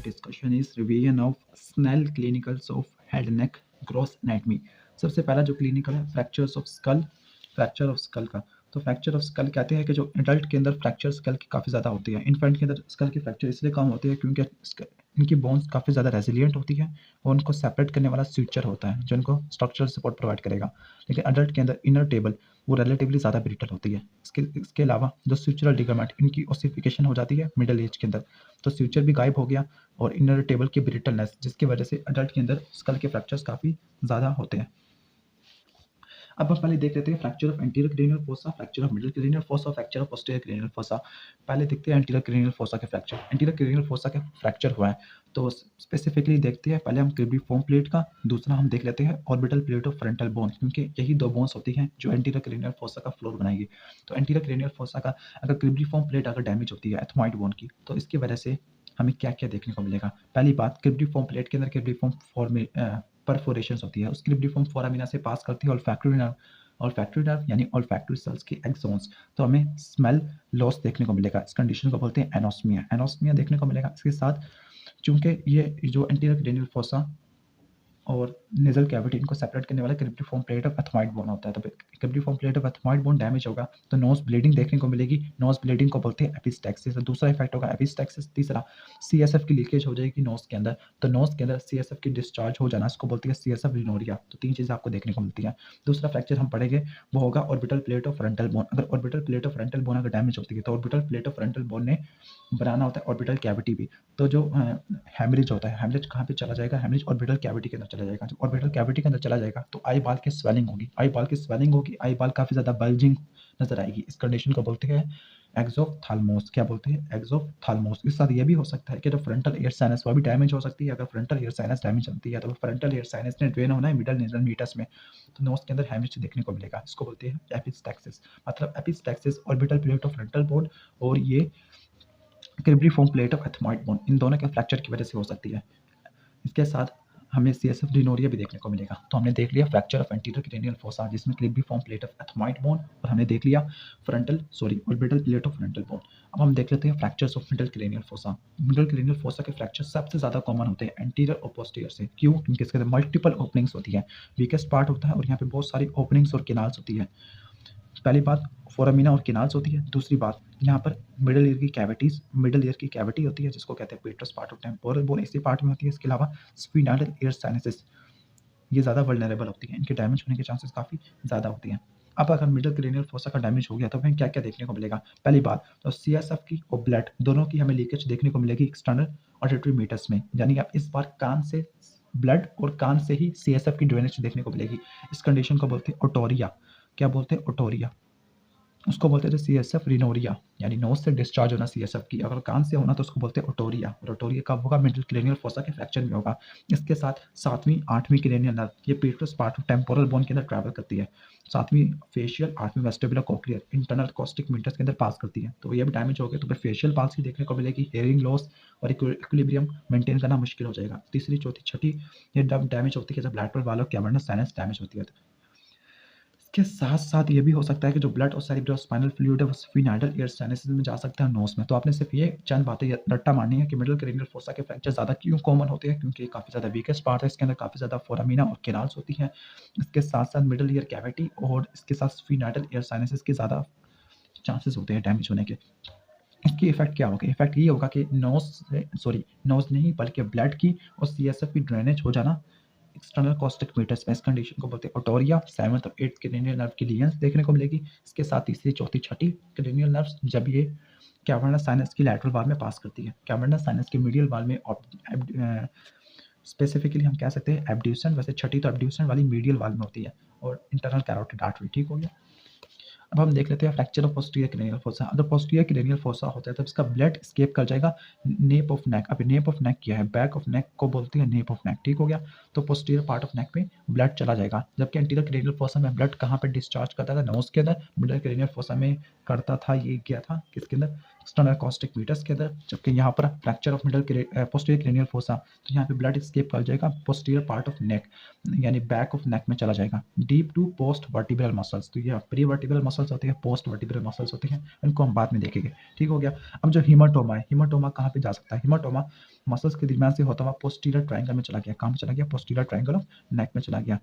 Discussion is revision of Snell clinicals of head neck gross anatomy. सबसे पहला जो clinical है fractures of skull, fracture of skull का। तो फ्रैक्चर ऑफ स्कल कहते हैं कि जो एडल्ट के अंदर फ्रैक्चर स्कल की काफ़ी ज़्यादा होती है। इन्फेंट के अंदर स्कल की फ्रैक्चर इसलिए कम होती है क्योंकि इनकी बोन्स काफ़ी ज़्यादा रेजिलियंट होती है और उनको सेपरेट करने वाला स्यूचर होता है जो इनको स्ट्रक्चरल सपोर्ट प्रोवाइड करेगा। लेकिन अडल्ट के अंदर इनर टेबल वो रिलेटिवली ज़्यादा ब्रिटल होती है। इसके अलावा जो स्यूचरल लिगामेंट इनकी ओसिफिकेशन हो जाती है मिडिल एज के अंदर, तो स्यूचर भी गायब हो गया और इनर टेबल की ब्रिटलनेस जिसकी वजह से अडल्ट के अंदर स्कल के फ्रैक्चर्स काफ़ी ज़्यादा होते हैं। अब हम पहले देख लेते हैं fracture of anterior cranial fossa, fracture of middle cranial fossa, fracture of posterior cranial fossa. पहले देखते हैं एंटीरियर क्रेनियल फोसा के फ्रैक्चर। एंटीरियर क्रेनियल फोसा के फ्रैक्चर हुआ है तो स्पेसिफिकली देखते हैं पहले हम क्रिब्रिफॉर्म प्लेट का, दूसरा हम देख लेते हैं orbital plate of frontal bone, क्योंकि यही दो बोन्स होती हैं जो एंटीरियर क्रेनियल फोसा का फ्लोर बनाएगी। तो एंटीरियर क्रेनियल फोसा का अगर क्रिब्रिफॉर्म प्लेट अगर डैमेज होती है एथमॉइड बोन की, तो इसकी वजह से हमें क्या क्या देखने को मिलेगा। पहली बात, क्रिब्रिफॉर्म प्लेट के अंदर क्रिब्रिफॉर्म फॉर्म परफोरेशंस होती है, उस क्रिब्रिफॉर्म फोरामिना से पास करती है ऑल्फैक्टरी नर्व यानी ऑल्फैक्टरी सेल्स की एक्सोन्स। तो हमें स्मेल लॉस देखने को मिलेगा। इस कंडीशन को बोलते हैं एनोस्मिया। एनोस्मिया देखने को मिलेगा। इसके साथ चूंकि ये जो एंटीरियर क्रेनियल फोसा और नेजल कैविटी इनको सेपरेट करने वाला cribriform plate of ethmoid bone होता है, तो cribriform plate of ethmoid bone damage होगा तो नोज ब्लीडिंग देखने को मिलेगी। नोज ब्लीडिंग को बोलते हैं एपिस्टैक्सिस। दूसरा इफेक्ट होगा एपिस्टैक्सिस। तीसरा, सीएसएफ की लीकेज हो जाएगी नोज के अंदर, तो नोज के अंदर सीएसएफ की डिस्चार्ज हो जाना, इसको बोलते हैं सीएसएफ रिनोरिया। तो तीन चीज़ें आपको देखने को मिलती हैं। दूसरा फ्रैक्चर हम पढ़ेंगे वो होगा orbital plate of frontal bone. अगर orbital plate of frontal bone अगर डैमेज होती है तो orbital plate of frontal bone ने बनाना होता है ऑर्बिटल कैविटी भी। तो जो हेमरेज होता है, हेमरेज कहाँ पे चला जाएगा, हेमरेज ऑर्बिटल कैविटी के अंदर चला जाएगा। जब ऑर्बिटल कैविटी के अंदर चला जाएगा तो आई बाल की स्वेलिंग होगी, आई बाल की स्वेलिंग होगी, आई बाल काफ़ी ज़्यादा बल्जिंग नजर आएगी। इस कंडीशन को बोलते हैं एक्सोफ्थाल्मोस। क्या बोलते हैं, एक्सोफ्थाल्मोस। इसके साथ ये भी हो सकता है कि जो फ्रंटल एयर साइनस वो भी डैमेज हो सकती है। अगर फ्रंटल एयर साइनस डैमेज होती है तो फ्रंटल एयर साइनस ने ड्रेन होना है मिडल नेजल मीटस में, तो नोज के अंदर हेमरेज देखने को मिलेगा। इसको बोलते हैं एपिस्टैक्सिस। मतलब epistaxis orbital plate of frontal bone और ये cribriform plate of ethmoid bone, इन दोनों के फ्रैक्चर की वजह से हो सकती है। इसके साथ हमें सीएसएफ रिनोरिया भी देखने को मिलेगा। तो हमने देख लिया fracture of anterior cranial fossa जिसमें cribriform plate of ethmoid bone, और हमने देख लिया orbital plate of frontal bone. अब हम देख लेते हैं fractures of middle cranial fossa. Middle cranial fossa के फ्रैक्चर सबसे ज़्यादा कॉमन होते हैं एंटीरियर और पोस्टीरियर से। क्यों? क्योंकि इसके अंदर मल्टीपल ओपनिंग्स होती है, वीकेस्ट पार्ट होता है और यहाँ पे बहुत सारी ओपनिंग्स और किनाल्स होती है। पहली बात फोरामिना और किनाल्स होती है। दूसरी बात, यहाँ पर मिडिल ईयर की कैविटी होती है जिसको कहते हैं पेट्रस पार्ट ऑफ टेम्पोरल बोन, इसी पार्ट में होती है। इसके अलावा स्फिनाइडल एयर साइनसेस ये ज़्यादा वल्नरेबल होती है, इनके डैमेज होने के चांसेस काफ़ी ज़्यादा होती हैं। अब अगर मिडल क्रेनियल फोसा का डैमेज हो गया तो हमें क्या क्या देखने को मिलेगा। पहली बात तो सीएसएफ की और ब्लड दोनों की हमें लीकेज देखने को मिलेगी एक्सटर्नल ऑडिटरी मीटर्स में, यानी आप इस बार कान से ब्लड और कान से ही सीएसएफ की ड्रेनेज देखने को मिलेगी। इस कंडीशन को बोलते हैं ओटोरिया। क्या बोलते हैं? ओटोरिया। उसको बोलते थे सीएसएफ रिनोरिया, यानी नोज से डिस्चार्ज होना सीएसएफ की। अगर कान से होना तो उसको बोलते हैं ओटोरिया। और ओटोरिया कब होगा? मिडिल क्रेनियल फोसा के फ्रैक्चर में होगा। इसके साथ सातवीं आठवीं क्रेनियल नर्व ये petrous part of temporal bone के अंदर ट्रैवल करती है। सातवीं फेशियल, आठवीं vestibular cochlear internal acoustic meatus के अंदर पास करती है। तो ये भी डैमेज हो गया तो फिर फेशियल पाल्सी देखने को मिलेगी, हेयरिंग लॉस और इक्विलिब्रियम मेंटेन करना मुश्किल हो जाएगा। तीसरी चौथी छठी ये डैमेज होती है जब lateral wall of cavernous sinus damage होती है। के साथ-साथ ये भी हो सकता है कि जो ब्लड और सेरेब्रोस्पाइनल फ्लूइड है वो स्फिनाइडल एयर साइनसेस में जा सकता है नोज़ में। तो आपने सिर्फ ये चंद बातें रट्टा मारनी है कि मिडल क्रेनियल फोसा के फ्रैक्चर ज़्यादा क्यों कॉमन होते हैं, क्योंकि काफ़ी ज़्यादा वीकेस्ट पार्ट है, इसके अंदर काफ़ी ज़्यादा फोरामिना और केनाल्स होती हैं। इसके साथ-साथ मिडल ईयर कैविटी और इसके साथ स्फिनाइडल एयर साइनसेस के ज़्यादा चांसेस होते हैं डैमेज होने के। इसकी इफेक्ट क्या होगा? इफेक्ट ये होगा कि नोज़ नहीं बल्कि ब्लड की और सीएसएफ की ड्रेनेज हो जाना एक्सटर्नल कॉस्टिक मीटर्स में। इस कंडीशन को बोलते हैं ओटोरिया। 7th और 8th क्रेनियल नर्व की लीजन्स देखने को मिलेगी। इसके साथ तीसरी चौथी छठी क्रेनियल नर्व्स जब ये कैवर्नस साइनस की लैटरल वाल में पास करती है। कैवर्नस साइनस के मीडियल वाल में स्पेसिफिकली हम कह सकते हैं एब्ड्यूसन, वैसे छठी तो एब्ड्यूसन वाली मीडियल वाल में होती है, और इंटरनल कैरोटिड आर्टरी। ठीक हो गया। अब हम देख लेते हैं fracture of posterior cranial fossa. अगर पोस्टीरियर क्रेनियल फोसा होता है तो इसका ब्लड स्केप कर जाएगा नेप ऑफ नेक। अब नेप ऑफ नेक क्या है? बैक ऑफ नेक को बोलते हैं नेप ऑफ नेक। ठीक हो गया। तो पोस्टीरियर पार्ट ऑफ नेक में ब्लड चला जाएगा, जबकि एंटीरियर क्रेनियल फोसा में ब्लड कहाँ पे डिस्चार्ज करता था? नोज के अंदर। मिडल क्रेनियल फोसा में करता था ये क्या था किसके अंदर? एक्सटर्नल कॉस्टिक मीटर्स के अंदर। जबकि यहाँ पर fracture of posterior cranial fossa तो यहाँ पे ब्लड स्केप कर जाएगा पोस्टीरियर पार्ट ऑफ नेक, यानी बैक ऑफ नेक में चला जाएगा deep to post vertebral muscles. तो ये प्री वर्टिब्रल मसल्स होते हैं, पोस्ट वर्टिब्रल मसल्स होते हैं, इनको हम बाद में देखेंगे। ठीक हो गया। अब जो हीमाटोमा है, हीमाटोमा कहाँ पे जा सकता है? हीमाटोमा मसल्स के दरमियान से होता हुआ पोस्टीरियर ट्रायंगल में चला गया, कहाँ में चला गया, पोस्टीरियर ट्रायंगल ऑफ नेक में चला गया।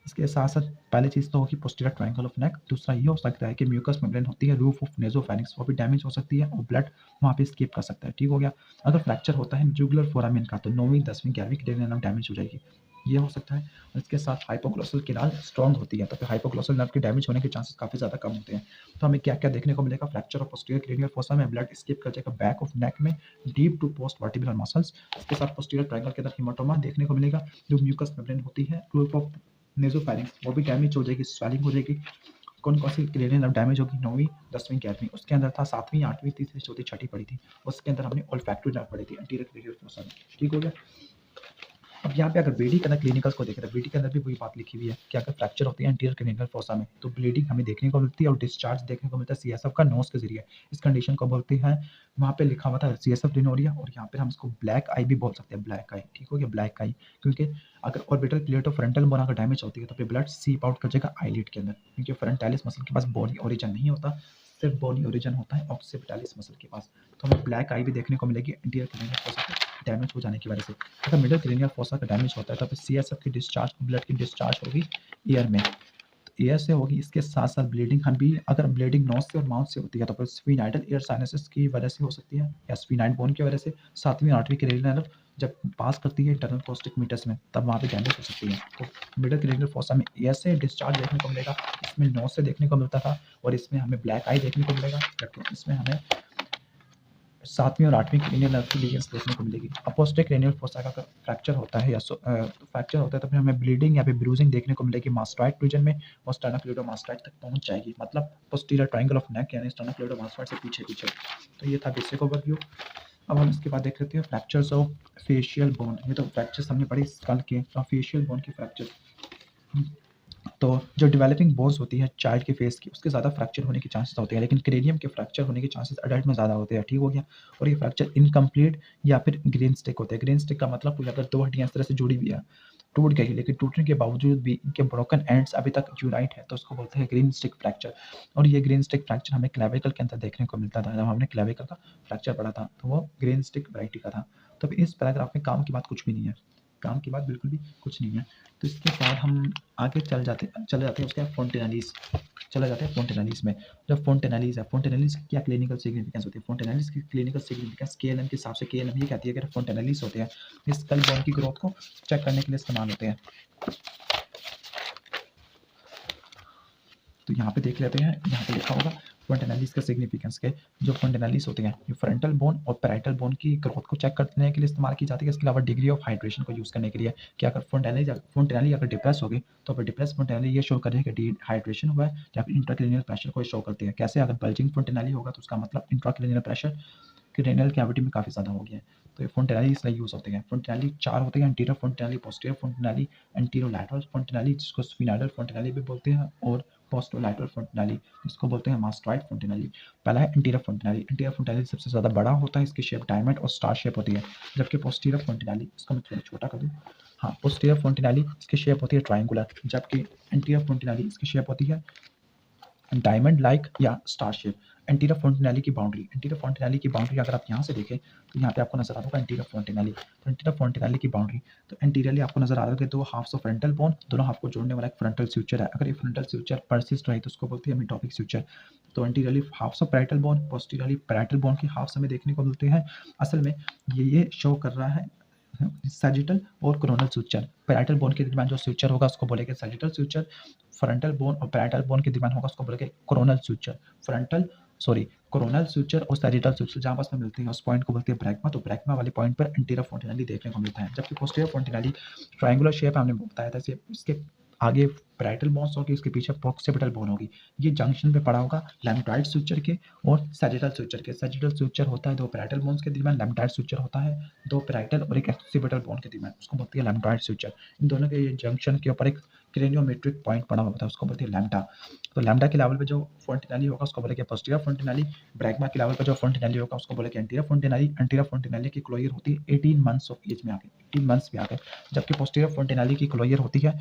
इसके साथ साथ पहली चीज़ तो होगी पोस्टीरियर ट्रायंगल ऑफ नेक, दूसरा ये हो सकता है कि म्यूकस मेम्ब्रेन होती है रूफ ऑफ नेसोफेरिंक्स, वो भी डैमेज हो सकती है और ब्लड वहाँ पे स्किप कर सकता है। ठीक हो गया। अगर फ्रैक्चर होता है जुगुलर फोरामेन का तो 9वीं 10वीं 11वीं क्रेनियल डैमेज हो जाएगी, ये हो सकता है। और इसके साथ हाइपोग्लोसल किनाल स्ट्रॉन्ग होती है तो फिर हाइपोग्लोसल नर्व के डैमेज होने के चांसेस काफ़ी ज़्यादा कम होते हैं। तो हमें क्या क्या देखने को मिलेगा, fracture of posterior cranial fossa में ब्लड स्किप कर जाएगा बैक ऑफ नेक में deep to post vertebral muscles. इसके साथ पोस्टीरियर ट्रायंगल के अंदर हिमाटोमा देखने को मिलेगा, जो म्यूकस मेम्ब्रेन होती है रूफ ऑफ नेसोफेरिंक्स वो भी डैमेज हो जाएगी, स्वेलिंग हो जाएगी। कौन कौन सी क्रेनियल नर्व डैमेज होगी, 9वीं 10वीं 11वीं। उसके अंदर था 7वीं 8वीं 3री 4थी 6ठी पड़ी थी, उसके अंदर हमने ओल्फैक्टरी नर्व पढ़ी थी एंटीरियर क्रेनियल फोसा में। ठीक हो गया। अब यहाँ पे अगर बीडी के अंदर क्लिनिकल्स को देखें तो बीडी के अंदर भी वही बात लिखी हुई है कि अगर फ्रैक्चर होती है एंटीरियर क्रेनियल फोसा में तो ब्लीडिंग हमें देखने को मिलती है और डिस्चार्ज देखने को मिलता है सीएसएफ का नोज के जरिए। इस कंडीशन को बोलते हैं, वहाँ पे लिखा हुआ था सीएसएफ रिनोरिया, और यहाँ पे हम इसको ब्लैक आई भी बोल सकते हैं, ब्लैक आई। ठीक हो गया, ब्लैक आई, क्योंकि अगर ऑर्बिटल क्लियर फ्रंटल बोन अगर डैमेज होती है तो फिर ब्लड सीप आउट कर जाएगा आईलिड के अंदर, क्योंकि फ्रंटालिस मसल के पास बोनी ओरिजिन नहीं होता, सिर्फ बोनी ओरिजिन होता है ऑक्सीपिटालिस मसल के पास। तो हमें ब्लैक आई भी देखने को मिलेगी एंटीरियर क्रेनियल फोसा के डैमेज हो जाने की वजह से। अगर मिडल क्रेनियल फोसा का डैमेज होता है तो फिर सीएसएफ की डिस्चार्ज, ब्लड की डिस्चार्ज होगी ईयर में, तो ईयर से होगी। इसके साथ साथ ब्लीडिंग हम भी, अगर ब्लीडिंग नोज से और माउथ से होती है तो फिर स्फीनाइडल ईयर साइनसेस की वजह से हो सकती है या स्फीनाइड बोन की वजह से। 7वीं 8वीं क्रेनियल नर्व जब पास करती है इंटरनल कोस्टिक मीटर्स में तब वहाँ पे डैमेज हो सकती है। तो मिडल क्रेनियल फोसा में ईयर से डिस्चार्ज देखने को मिलेगा, इसमें नोज से देखने को मिलता था, और इसमें हमें ब्लैक आई देखने को मिलेगा, जबकि इसमें हमें 7वीं और 8वीं क्रेनियल नर्व की लीजन्स देखने को मिलेगी। अपोस्टिक क्रेनियल फोसा का अगर फ्रैक्चर होता है या फ्रैक्चर होता है तो फिर हमें ब्लीडिंग या फिर ब्रूजिंग देखने को मिलेगी मास्टॉइड रीजन में, और स्टर्नोक्लेडोमास्टॉइड तक पहुंच जाएगी, मतलब पोस्टीरियर ट्रायंगल ऑफ नेक यानी स्टर्नोक्लेडोमास्टॉइड से पीछे पीछे। तो ये था बेसिक ओवरव्यू। अब हम इसके बाद देख लेते हैं फ्रैक्चर्स ऑफ फेशियल बोन। ये तो फ्रैक्चर्स हमने पढ़ी स्कल के, तो फेशियल बोन की फ्रैक्चर, तो जो डेवलपिंग बोन्स होती है चाइल्ड के फेस की उसके ज़्यादा फ्रैक्चर होने के चांसेस होते हैं, लेकिन क्रेनियम के फ्रैक्चर होने के चांसेस अडल्ट में ज़्यादा होते हैं। ठीक हो गया। और ये फ्रैक्चर इनकम्प्लीट या फिर ग्रीन स्टिक होते हैं। ग्रीन स्टिक का मतलब कोई अगर दो हड्डियाँ इस तरह से जुड़ी हुई है, टूट गई लेकिन टूटने के बावजूद भी इनके ब्रोकन एंड्स अभी तक यूनाइट है, तो उसको बोलते हैं ग्रीन स्टिक फ्रैक्चर। और ये ग्रीन स्टिक फ्रैक्चर हमें क्लेविकल के अंदर देखने को मिलता था, जब हमने क्लेविकल का फ्रैक्चर पढ़ा था तो वो ग्रीन स्टिक वैरायटी का था। तो इस पैराग्राफ में काम की बात कुछ भी नहीं है, काम की बात बिल्कुल भी कुछ नहीं है। तो इसके बाद हम आगे चले जाते हैं उसके बाद फोंटेनालीज, चले जाते हैं फोंटेनालीज में। जो फोंटेनालीज है, फोंटेनालीज की क्या क्लिनिकल सिग्निफिकेंस होती है, फोंटेनालीज की क्लिनिकल सिग्निफिकेंस केएलएम के हिसाब से केएलएम ये कहती है कि फोंटेनालीज होते हैं ये स्कल बोन की ग्रोथ को चेक करने के लिए इस्तेमाल होते हैं। तो यहाँ पे देख लेते हैं, यहाँ पे लिखा होगा फोंटेनालीज का सिग्निफिकेंस के। जो फोंटेनालीज होते हैं ये फ्रंटल बोन और पैराइटल बोन की ग्रोथ को चेक करने के लिए इस्तेमाल की जाती है। इसके अलावा डिग्री ऑफ हाइड्रेशन को यूज़ करने के लिए कि अगर फोंटेनाली अगर डिप्रेस होगी तो फिर डिप्रेस फोंटेनाली ये शो करेगा कि डिहाइड्रेशन हुआ है, या फिर इंट्राक्रेनियल प्रेशर को शो करती है। कैसे, अगर बल्जिंग फोंटेनाली होगा तो उसका मतलब इंट्राक्रेनियल प्रेशर क्रेनियल कैविटी में काफ़ी ज़्यादा हो गया है। तो ये फोंटेनाली इसलिए यूज़ होते हैं। फोंटेनाली 4 होते हैं, एंटीरियर फोंटेनाली, पोस्टीरियर फोंटेनाली, एंटीरोलैटरल फोंटेनाली जिसको स्फीनाइडल फोंटेनाली भी बोलते हैं, और पोस्टोलैटरल फोंटेनाली जिसको बोलते हैं मास्टॉइड फोंटेनाली। पहला है एंटीरियर फोंटेनाली। एंटीरियर फोंटेनाली सबसे ज़्यादा बड़ा होता है, इसकी शेप डायमंड और स्टार शेप होती है। जबकि पोस्टीरियर फोंटेनाली, इसको मैं थोड़ा छोटा कर दूँ, हाँ, पोस्टीरियर फोंटेनाली इसकी शेप होती है ट्रायंगुलर, जबकि एंटीरियर फोंटेनाली इसकी शेप होती है डायमंड लाइक या स्टार शेप। एंटीरियर फोंटेनाली की बाउंड्री, एंटीरियर फोंटेनाली की बाउंड्री अगर आप यहाँ से देखें तो यहाँ पे आपको नजर आ रहा होगा एंटीरियर फोंटेनाली। तो एंटीरियर फोंटेनाली की बाउंड्री, तो एंटीरियरली आपको नजर आ रहा है दो हाफ्स ऑफ फ्रंटल बोन, दोनों हाफ को जोड़ने वाला एक फ्रंटल स्यूचर है। अगर ये फ्रंटल स्यूचर परसिस्ट रहे तो उसको बोलते हैं मेटॉपिक स्यूचर। तो anteriorly halves of parietal bone, posteriorly parietal bone की हाफ्स हमें देखने को मिलते हैं। असल में ये शो कर रहा है सैजिटल और कोरोनल स्यूचर। पैराइटल बोन के दरमियान जो स्यूचर होगा उसको बोलेंगे सैजिटल स्यूचर, फ्रंटल बोन और पैराइटल बोन के दरमियान होगा उसको बोलेंगे कोरोनल स्यूचर। कोरोनल स्यूचर और सैजिटल स्यूचर जहाँ पास में मिलते हैं उस पॉइंट को बोलते हैं ब्रैकमा। तो ब्रैकमा वाले पॉइंट पर एंटीरियर फोंटेनाली देखने को मिलता है, जबकि पोस्टीरियर फोंटेनाली ट्रायंगुलर शेप हमने बताया था, इसके आगे पैराइटल बोन्स होगी, इसके पीछे ऑक्सीपिटल बोन होगी। ये जंक्शन पे पड़ा होगा लैम्ब्डाइड स्यूचर के और सैजिटल स्यूचर के। सैजिटल स्यूचर होता है दो पैराइटल बोन्स के दरमियान, लैम्ब्डाइड स्यूचर होता है दो पैराइटल और एक ऑक्सीपिटल बोन के दरमियान, उसको बोलती है लैम्ब्डाइड स्यूचर। इन दोनों के जंक्शन के ऊपर एक क्रेनियोमेट्रिक पॉइंट पड़ा होता है, उसको बोलते हैं लैम्डा। तो लैम्डा के लेवल पे जो फोंटेनाली होगा उसको बोलेंगे पोस्टीरियर फोंटेनाली। ब्रैकमा के लेवल पर जो फोंटेनाली होगा उसको बोलेंगे एंटीरियर फोंटेनाली। एंटीरियर फोंटेनाली की क्लोयर होती है 18 मंथ्स ऑफ एज में आके, 18 मंथ्स में आके, जबकि पोस्टीरियर फोंटेनाली की क्लोयर होती है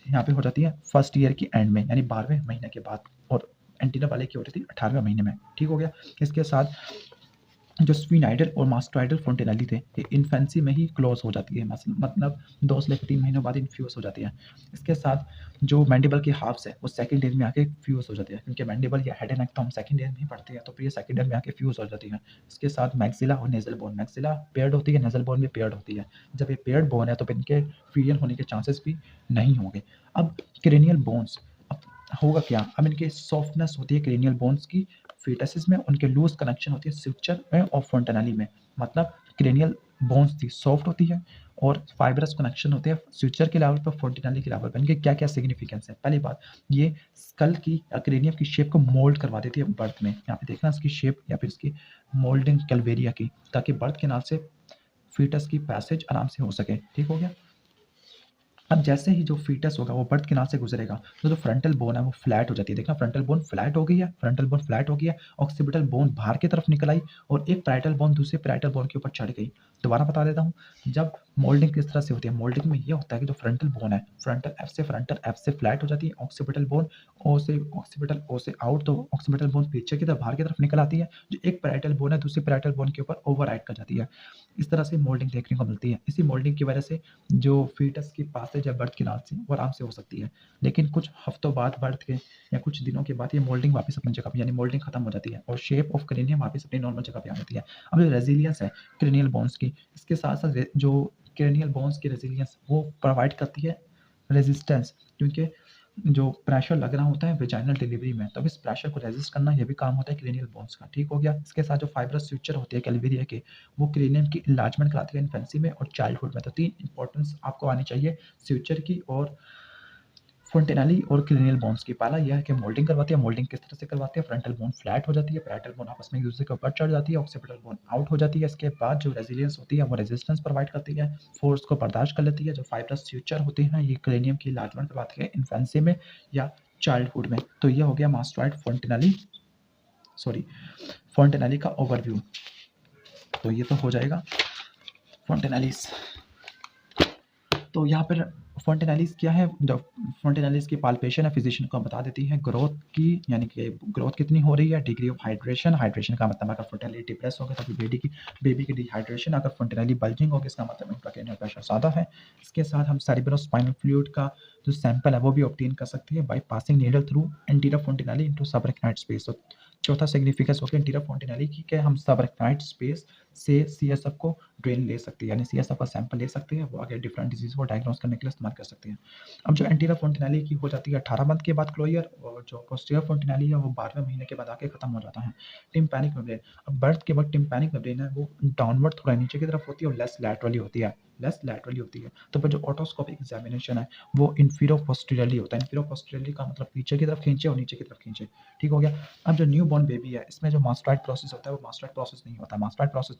यहाँ पे हो जाती है फर्स्ट ईयर की एंड में, यानी 12वें महीने के बाद, और एंटीरियर वाले की होती थी 18वें महीने में। ठीक हो गया। इसके साथ जो स्फीनाइडल और मास्टोइडल फोंटेनली थे, ये इन्फेंसी में ही क्लोज हो जाती है, मतलब 2 से लेकर 3 महीनों बाद इन्फ्यूज हो जाती है। इसके साथ जो मैंडिबल की हाफ्स है वो सेकंड ईयर में आके फ्यूज हो जाती है, क्योंकि मैंडिबल या हेड एंड नेक तो हम सेकंड ईयर में ही पढ़ते हैं, तो फिर ये सेकंड ईयर में आके फ्यूज हो जाती है। इसके साथ मैक्सिला और नेजल बोन, मैक्सिला पेयर्ड होती है, नेजल बोन भी पेयर्ड होती है। जब ये पेयर्ड बोन है तो फिर इनके फ्यूजन होने के चांसेस भी नहीं होंगे। अब क्रेनियल बोन्स, अब होगा क्या, अब इनकी सॉफ्टनेस होती है क्रेनियल बोन्स की फीटसेस में, उनके लूज कनेक्शन होती है स्यूचर में और फोंटेनली में, मतलब क्रेनियल बोन्स थी सॉफ्ट होती है और फाइब्रस कनेक्शन होते हैं स्यूचर के लेवल पर, फोंटेनली के लेवल पर। इनके क्या क्या सिग्निफिकेंस है? पहली बात, ये स्कल की या क्रेनियम की शेप को मोल्ड करवा देती है बर्थ में। यहाँ पे देखना इसकी शेप या फिर इसकी मोल्डिंग कैलवेरिया की, ताकि बर्थ के नाल से फीटस की पैसेज आराम से हो सके। ठीक हो गया। अब जैसे ही जो फीटस होगा वो बर्थ कैनाल से गुजरेगा तो जो फ्रंटल बोन है वो फ्लैट हो जाती है। देखना फ्रंटल बोन फ्लैट हो गई है, फ्रंटल बोन फ्लैट हो गई है, ऑक्सीपिटल बोन बाहर की तरफ निकल आई और एक पैराइटल बोन दूसरे पैराइटल बोन के ऊपर चढ़ गई। दोबारा बता देता हूँ, जब मोल्डिंग किस तरह से होती है, मोल्डिंग में ये होता है कि जो फ्रंटल बोन है फ्रंटल एफ से फ्लैट हो जाती है, ऑक्सीपिटल बोन ओ से आउट, तो ऑक्सीपिटल बोन पीछे की तरफ बाहर की तरफ निकल आती है, जो एक पैराइटल बोन है दूसरी पैराइटल बोन के ऊपर ओवरराइड कर जाती है। इस तरह से मोल्डिंग देखने को मिलती है। इसी मोल्डिंग की वजह से जो फीटस की पासेज है बर्थ के नाल से वो आराम से हो सकती है, लेकिन कुछ हफ्तों बाद बर्थ के या कुछ दिनों के बाद ये मोल्डिंग वापस अपनी जगह पे, यानी मोल्डिंग खत्म हो जाती है और शेप ऑफ क्रेनियम वापस अपनी नॉर्मल जगह पे आ जाती है। अब जो रेजिलियंस है क्रेनियल बोन्स की, इसके साथ साथ जो क्रेनियल बोन्स की रेजिलियंस वो प्रोवाइड करती है रेजिस्टेंस, क्योंकि जो प्रेशर लग रहा होता है वेजाइनल डिलीवरी में, तब इस प्रेशर को रेजिस्ट करना ये भी काम होता है क्रेनियल बोन्स का। ठीक हो गया। इसके साथ जो फाइब्रस स्यूचर होती है कैलवेरिया के, वो क्रेनियम की इन्लार्जमेंट कराती है इन्फेंसी में और चाइल्डहुड में। तो 3 इंपॉर्टेंस आपको आनी चाहिए स्यूचर की और फोंटेनली और क्रेनियल बोन्स की। पहला यह है कि मोल्डिंग करवाती है। मोल्डिंग किस तरह से करवाती है? फ्रंटल बोन फ्लैट हो जाती है, पैराइटल बोन आपस में एक दूसरे के ऊपर चढ़ जाती है, ऑक्सीपिटल बोन आउट हो जाती है। इसके बाद जो रेजिलियंस होती है वो रेजिस्टेंस प्रोवाइड करती है, फोर्स को बर्दाश्त कर लेती है। जो फाइब्रस फ्यूचर होते हैं ये क्रेनियम की इन्लार्जमेंट करवाती है इन्फेंसी में या चाइल्डहुड में। तो ये हो गया मास्टोइड फोंटेनली का ओवरव्यू। तो ये तो हो जाएगा फोंटेनलीज। तो यहाँ पर फोंटेनलीज क्या है? जो फोंटेनलीज की पाल्पेशन है फिजिशियन को बता देती है ग्रोथ की, यानी कि ग्रोथ कितनी हो रही है, डिग्री ऑफ हाइड्रेशन। हाइड्रेशन का मतलब अगर फोंटेनली डिप्रेस होगा तो बेबी की डिहाइड्रेशन, अगर फोंटेनली बल्जिंग होगी इसका मतलब इंट्राक्रैनियल प्रेशर ज़्यादा है। इसके साथ हम सेरेब्रोस्पाइनल फ्लूइड का जो सैंपल है वो भी ऑब्टेन कर सकते हैं by passing needle through anterior fontanelle into subarachnoid space. तो चौथा सिग्निफिकेंस हो गया एंटीरियर फोंटेनली की, कि हम सबरेक्नाइड स्पेस से सीएसएफ को ड्रेन ले सकते हैं, यानी सीएसएफ का सैंपल ले सकते हैं, वो आगे डिफरेंट डिजीज को डायग्नोस करने के लिए इस्तेमाल कर सकते हैं। अब जो एंटीरियर फोंटेनली की हो जाती है 18 मंथ के बाद क्लोजर, और जो पोस्टीरियर फोंटेनली है वो 12वें महीने के बाद आके खत्म हो जाता है। टिम्पैनिक मेम्ब्रेन, अब बर्थ के वक्त टिम्पैनिक मेम्ब्रेन है वो डाउनवर्ड थोड़ा नीचे की तरफ होती है और लेस लैटरली होती है। तो फिर जो ऑटोस्कोपिक एग्जामिनेशन है वो इन्फीरो पोस्टीरियरली होता है। इन्फीरो पोस्टीरियरली का मतलब पीछे की तरफ खींचे और नीचे की तरफ खींचे। ठीक हो गया। अब जो न्यू बॉर्न बेबी है इसमें जो मास्टोइड प्रोसेस होता है वो मास्टोइड प्रोसेस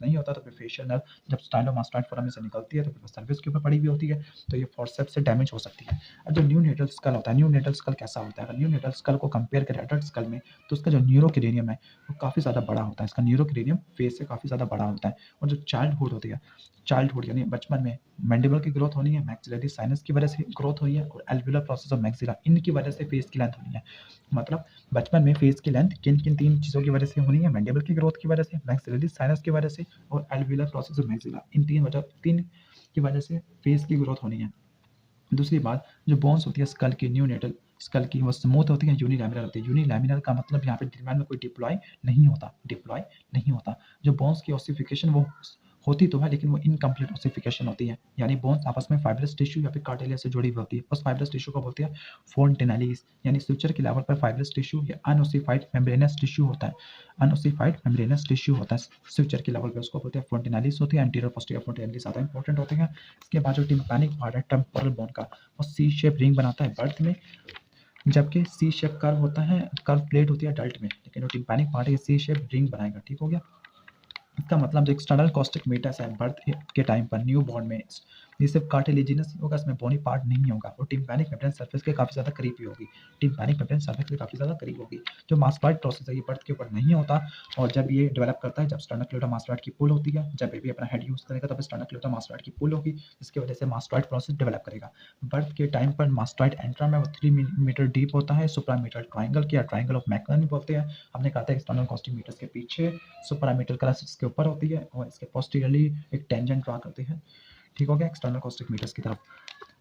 नहीं होता। तो फिर फेशियल नर्व जब स्टाइलोमास्टोइड फोराmen से निकलती है तो फिर सर्विस के ऊपर पड़ी हुई होती है, तो ये फोर्सेप्स से डैमेज हो सकती है। अब जो न्यू नेटल स्कल होता है, न्यू नेटल स्कल कैसा होता है? अगर न्यू नेटल स्कल को कंपेयर करें एडल्ट स्कल में, तो उसका जो न्यूरोक्रेनियम है वो काफ़ी ज़्यादा बड़ा होता है। इसका न्यूरोक्रेनियम फेस से काफ़ी ज़्यादा बड़ा होता है। और जो चाइल्डहुड होती है, चाइल्डहुड यानी बचपन में मैंडिबल की ग्रोथ होनी है, मैक्सिलरी साइनस की वजह से ग्रोथ हुई है और एल्वियुलर प्रोसेस ऑफ मैक्सिला, इनकी वजह से फेस की लेंथ होनी है। मतलब बचपन में फेस की लेंथ किन किन 3 चीज़ों की वजह से होनी है? मैंडिबल की ग्रोथ की वजह से, मैक्सिलरी साइनस की वजह से और एल्वियुलर प्रोसेस ऑफ मैक्सिला, इन 3 की वजह से फेस की ग्रोथ होनी है। दूसरी बात, जो बोन्स होती है स्कल की, न्यूनेटल स्कल की, वो स्मूथ होती है, यूनिलैमिनर होती है। यूनिलैमिनर का मतलब यहाँ पे दरम्यान में कोई डिप्लॉय नहीं होता। जो बोन्स की ओसिफिकेशन वो होती तो है लेकिन वो इनकम्प्लीट ओसिफिकेशन होती है, यानी बोन्स आपस में फाइब्रस टिश्यू या फिर कार्टिलेज से जुड़ी हुई होती है। उस फाइब्रस टिश्यू को बोलते हैं फोंटेनलीज, यानी स्ट्रक्चर के लेवल पर फाइब्रस टिश्यू या अनओसिफाइड मेम्ब्रेनस टिश्यू होता है। स्ट्रक्चर के लेवल पे उसको बोलते हैं फोंटेनलीज होती है। एंटीरियर पोस्टीरियर फोंटेनलीज ज़्यादा इंपॉर्टेंट होते हैं। इसके बाद जो टिम्पैनिक पार्ट है टेम्पोरल बोन का, वो सी शेप रिंग बनाता है बर्थ में, जबकि सी शेप कर्व होता है, कर्व प्लेट होती है अडल्ट में, लेकिन जो टिम्पैनिक पार्ट है सी शेप रिंग बनाएगा। ठीक हो गया। इसका मतलब जो एक्सटर्नल कॉस्टिक मेटस है बर्थ के टाइम पर न्यू बॉर्न में, ये सिर्फ कार्टिलेजिनस होगा, इसमें बोनी पार्ट नहीं होगा और टिम्पैनिक मेम्ब्रेन सरफेस के काफ़ी ज़्यादा करीब ही होगी। जो मास्टोइड प्रोसेस है ये बर्थ के ऊपर नहीं होता, और जब ये डेवलप करता है जब स्टर्नोक्लेटा मास्टोइड की पुल होती है, जब बेबी अपना हेड यूज़ करेगा तब स्टर्नोक्लेटा मास्टोइड की पुल होगी, जिसकी वजह से मास्टोइड प्रोसेस डेवलप करेगा। बर्थ के टाइम पर मास्टोइड एंट्रम है वो 3 मीटर डीप होता है, सुप्रामीटल ट्राइंगल की या ट्राइंगल ऑफ मैकलन बोलते हैं। हमने कहा था एक्सटर्नल कॉस्टिक मेटस के पीछे सुप्रामीटल का इसके ऊपर होती है और इसके पोस्टीरियरली एक टेंजेंट ड्रा करते हैं, ठीक हो गया, एक्सटर्नल कॉस्टिक मीटर्स की तरफ।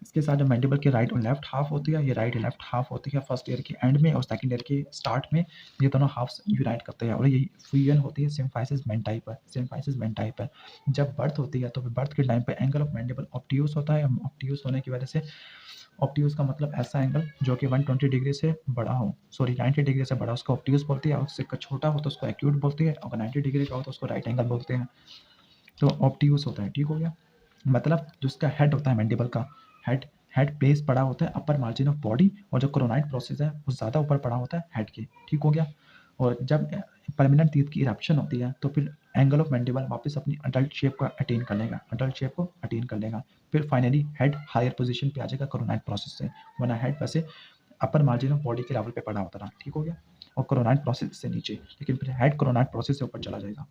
इसके साथ जो मैंडिबल की राइट और लेफ्ट हाफ होती है, ये राइट और लेफ्ट हाफ होती है फर्स्ट ईयर के एंड में और सेकंड ईयर के स्टार्ट में, ये दोनों हाफ्स यूनाइट करते हैं और ये फ्यूजन होती है सिम्फाइसिस मेंटाई पर। सिम्फाइसिस मेंटाई पर जब बर्थ होती है तो बर्थ के टाइम पे एंगल ऑफ मैंडिबल ऑब्ट्यूस होता है। ऑब्ट्यूस होने की वजह से, ऑब्ट्यूस का मतलब ऐसा एंगल जो कि 120 डिग्री से बड़ा हो, सॉरी 90 डिग्री से बड़ा, उसको ऑब्ट्यूस बोलती है, और उससे छोटा हो तो उसको एक्यूट बोलती है, अगर 90 डिग्री का हो तो उसको राइट एंगल बोलते हैं। तो ऑब्ट्यूस होता है, ठीक हो गया। मतलब जो उसका हेड होता है मैंडिबल का, हेड हेड प्लेस पड़ा होता है अपर मार्जिन ऑफ बॉडी, और जो कोरोनाइड प्रोसेस है वो ज़्यादा ऊपर पड़ा होता है हेड के, ठीक हो गया। और जब परमानेंट टीथ की इरप्शन होती है तो फिर एंगल ऑफ मैंडिबल वापस अपनी अडल्ट शेप को अटेन कर लेगा, अडल्ट शेप को अटेन कर लेगा। फिर फाइनली हेड हायर पोजीशन पे आ जाएगा कोरोनाइड प्रोसेस से, वरना हेड वैसे अपर मार्जिन ऑफ बॉडी के लेवल पे पड़ा होता था, ठीक हो गया, और कोरोनाइड प्रोसेस से नीचे, लेकिन फिर हेड कोरोनाइड प्रोसेस से ऊपर चला जाएगा।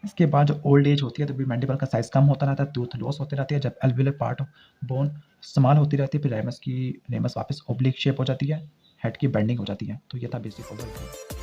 इसके बाद जो ओल्ड एज होती है तो भी मैंडिबल का साइज कम होता रहता है, टूथ लॉस होती रहती है, जब alveolar part of bone small होती रहती है, फिर रेमस वापस ओब्लिक शेप हो जाती है, हेड की बेंडिंग हो जाती है। तो ये था बेसिक ओवरव्यू।